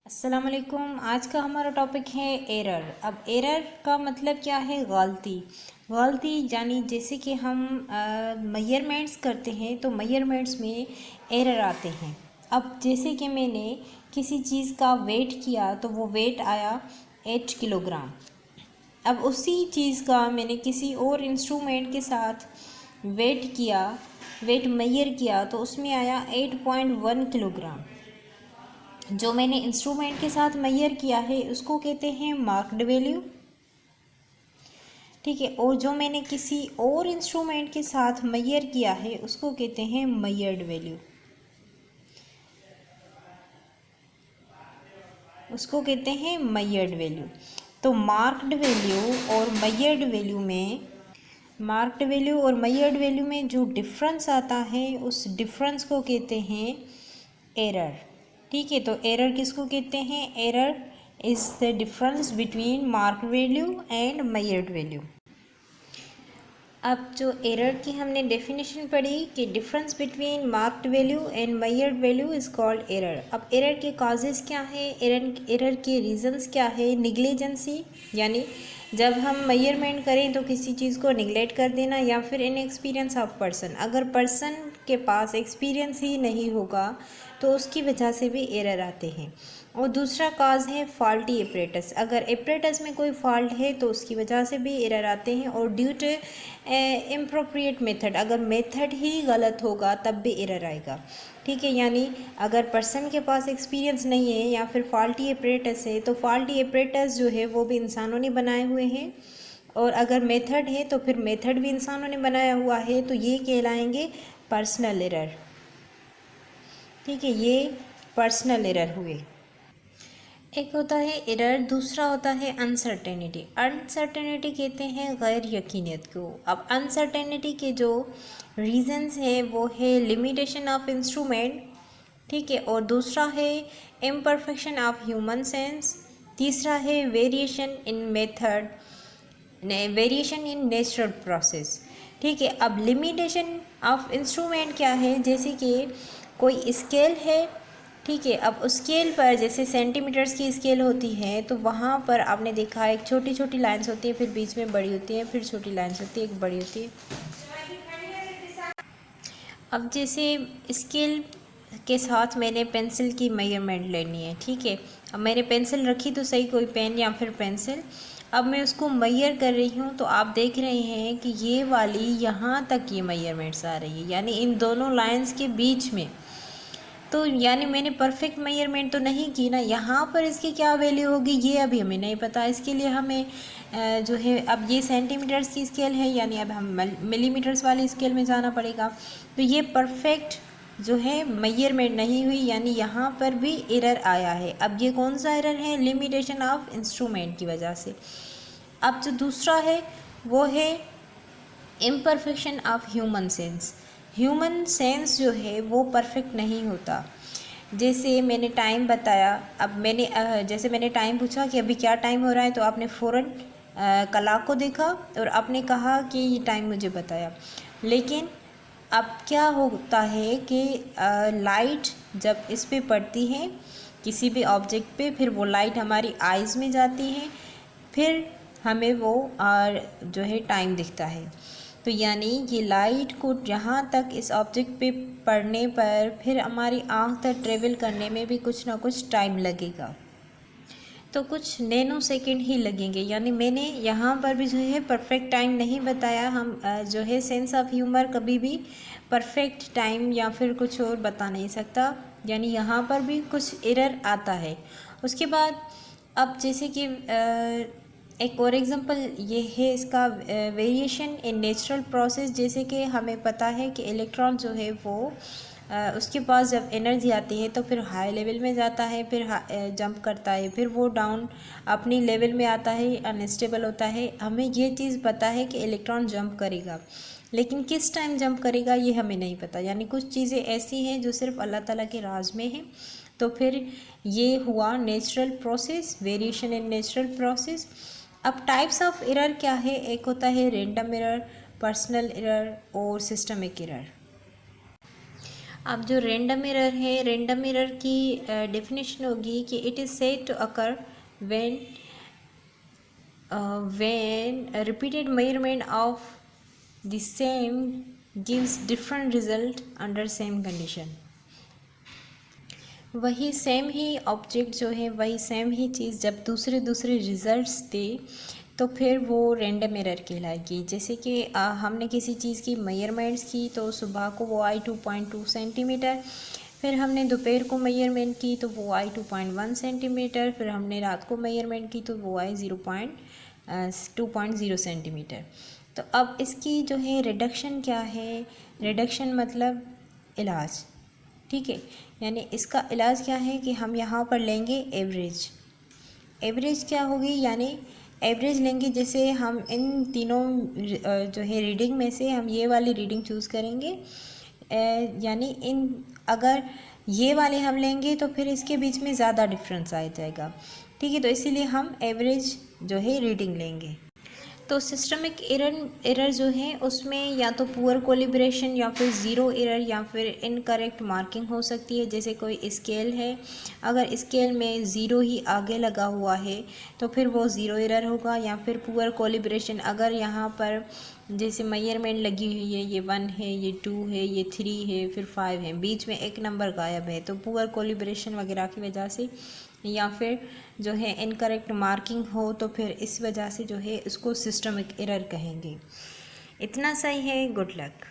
अस्सलाम वालेकुम। आज का हमारा टॉपिक है एरर। अब एरर का मतलब क्या है? गलती यानी जैसे कि हम मेजरमेंट्स करते हैं तो मेजरमेंट्स में एरर आते हैं। अब जैसे कि मैंने किसी चीज़ का वेट किया तो वो वेट आया 8 किलोग्राम। अब उसी चीज़ का मैंने किसी और इंस्ट्रूमेंट के साथ वेट मेजर किया तो उसमें आया 8.1 किलोग्राम। जो मैंने इंस्ट्रूमेंट के साथ मेजर किया है उसको कहते हैं मार्क्ड वैल्यू, ठीक है। और जो मैंने किसी और इंस्ट्रूमेंट के साथ मेजर किया है उसको कहते हैं मेजर्ड वैल्यू, उसको कहते हैं मेजर्ड वैल्यू। तो मार्क्ड वैल्यू और मेजर्ड वैल्यू में जो डिफरेंस आता है उस डिफरेंस को कहते हैं एरर, ठीक है। तो एरर किसको कहते हैं? Error is the difference between marked value and measured value. अब जो एरर की हमने डेफिनेशन पढ़ी कि difference between marked value and measured value is called error. अब एरर के काजेस क्या है, एरर के रीजंस क्या है? निग्लिजेंसी यानी जब हम मेजरमेंट करें तो किसी चीज़ को निगलेक्ट कर देना, या फिर इनएक्सपीरियंस ऑफ पर्सन। अगर पर्सन के पास एक्सपीरियंस ही नहीं होगा तो उसकी वजह से भी एरर आते हैं। और दूसरा काज है फॉल्टी एपरेटस। अगर एपरेटस में कोई फॉल्ट है तो उसकी वजह से भी एरर आते हैं। और ड्यू टू इम्प्रोप्रिएट मेथड, अगर मेथड ही गलत होगा तब भी एरर आएगा, ठीक है। यानी अगर पर्सन के पास एक्सपीरियंस नहीं है या फिर फॉल्टी एपरेटस है तो फॉल्टी एपरेटस जो है वो भी इंसानों ने बनाए हुए हैं, और अगर मेथड है तो फिर मेथड भी इंसानों ने बनाया हुआ है, तो ये कहलाएंगे पर्सनल एरर, ठीक है। ये पर्सनल एरर हुए। एक होता है एरर, दूसरा होता है अनसर्टेनिटी। अनसर्टेनिटी कहते हैं गैर यकीनियत को। अब अनसर्टेनिटी के जो रीजंस है वो है लिमिटेशन ऑफ इंस्ट्रूमेंट, ठीक है। और दूसरा है इम्परफेक्शन ऑफ ह्यूमन सेंस। तीसरा है वेरिएशन इन नेचुरल प्रोसेस, ठीक है। अब लिमिटेशन ऑफ इंस्ट्रूमेंट क्या है? जैसे कि कोई स्केल है, ठीक है। अब उस स्केल पर जैसे सेंटीमीटर्स की स्केल होती है तो वहाँ पर आपने देखा एक छोटी छोटी लाइंस होती है, फिर बीच में बड़ी होती है, फिर छोटी लाइंस होती है, एक बड़ी होती है। अब जैसे स्केल के साथ मैंने पेंसिल की मेजरमेंट लेनी है, ठीक है। अब मैंने पेंसिल रखी तो सही, कोई पेन या फिर पेंसिल। अब मैं उसको मेजर कर रही हूँ तो आप देख रहे हैं कि ये वाली यहाँ तक ये मेजरमेंट्स आ रही है, यानी इन दोनों लाइंस के बीच में। तो यानी मैंने परफेक्ट मेजरमेंट तो नहीं की ना। यहाँ पर इसकी क्या वैल्यू होगी ये अभी हमें नहीं पता। इसके लिए हमें जो है, अब ये सेंटीमीटर्स की स्केल है, यानी अब हम मिलीमीटर्स वाली स्केल में जाना पड़ेगा। तो ये परफेक्ट जो है मेजरमेंट नहीं हुई, यानी यहाँ पर भी एरर आया है। अब ये कौन सा एरर है? लिमिटेशन ऑफ इंस्ट्रूमेंट की वजह से। अब जो दूसरा है वो है imperfection of human sense. Human sense जो है वो परफेक्ट नहीं होता। जैसे मैंने टाइम बताया, अब जैसे मैंने टाइम पूछा कि अभी क्या टाइम हो रहा है, तो आपने फ़ौरन क्लॉक को देखा और आपने कहा कि ये टाइम मुझे बताया। लेकिन अब क्या होता है कि लाइट जब इस पे पड़ती है किसी भी ऑब्जेक्ट पे, फिर वो लाइट हमारी आइज़ में जाती है, फिर हमें वो जो है टाइम दिखता है। तो यानी ये लाइट को जहाँ तक इस ऑब्जेक्ट पे पड़ने पर फिर हमारी आँख तक ट्रेवल करने में भी कुछ ना कुछ टाइम लगेगा, तो कुछ नैनो सेकंड ही लगेंगे। यानी मैंने यहाँ पर भी जो है परफेक्ट टाइम नहीं बताया। हम जो है सेंस ऑफ ह्यूमर कभी भी परफेक्ट टाइम या फिर कुछ और बता नहीं सकता, यानी यहाँ पर भी कुछ एरर आता है। उसके बाद अब जैसे कि एक और एग्जांपल ये है इसका, वेरिएशन इन नेचुरल प्रोसेस। जैसे कि हमें पता है कि इलेक्ट्रॉन जो है वो उसके पास जब एनर्जी आती है तो फिर हाई लेवल में जाता है, फिर जंप करता है, फिर वो डाउन अपनी लेवल में आता है, अनस्टेबल होता है। हमें ये चीज़ पता है कि इलेक्ट्रॉन जंप करेगा, लेकिन किस टाइम जंप करेगा ये हमें नहीं पता। यानी कुछ चीज़ें ऐसी हैं जो सिर्फ अल्लाह ताला के राज में हैं। तो फिर ये हुआ natural process, variation in natural process. अब टाइप्स ऑफ एरर क्या है? एक होता है रैंडम एरर, पर्सनल एरर और सिस्टमिक एरर। अब जो रैंडम एरर है, रैंडम एरर की डेफिनेशन होगी कि it is said to occur when repeated measurement of the same gives different result under same condition। वही सेम ही ऑब्जेक्ट जो है, वही सेम ही चीज़ जब दूसरे दूसरे रिजल्ट्स दे तो फिर वो रैंडम एरर कहलाएगी। जैसे कि हमने किसी चीज़ की मेजरमेंट्स की तो सुबह को वो आई 2.2 सेंटीमीटर, फिर हमने दोपहर को मेजरमेंट की तो वो आई 2.1 सेंटीमीटर, फिर हमने रात को मेजरमेंट की तो वो आई 2.0 सेंटीमीटर। तो अब इसकी जो है रिडक्शन क्या है, रिडक्शन मतलब इलाज, ठीक है। यानी इसका इलाज क्या है कि हम यहाँ पर लेंगे एवरेज। एवरेज क्या होगी, यानी एवरेज लेंगे। जैसे हम इन तीनों जो है रीडिंग में से हम ये वाली रीडिंग चूज़ करेंगे, यानी इन अगर ये वाले हम लेंगे तो फिर इसके बीच में ज़्यादा डिफरेंस आ जाएगा, ठीक है। तो इसीलिए हम एवरेज जो है रीडिंग लेंगे। तो सिस्टमिक एरर जो है उसमें या तो पुअर कोलिब्रेशन या फिर ज़ीरो एरर या फिर इनकरेक्ट मार्किंग हो सकती है। जैसे कोई स्केल है, अगर स्केल में ज़ीरो ही आगे लगा हुआ है तो फिर वो ज़ीरो एरर होगा। या फिर पुअर कोलिब्रेशन, अगर यहाँ पर जैसे मेजरमेंट लगी हुई है, ये 1 है, ये 2 है, ये 3 है, फिर 5 है, बीच में एक नंबर गायब है, तो पुअर कोलिब्रेशन वगैरह की वजह से या फिर जो है इनकरेक्ट मार्किंग हो तो फिर इस वजह से जो है इसको सिस्टमिक एरर कहेंगे। इतना सही है। Good luck.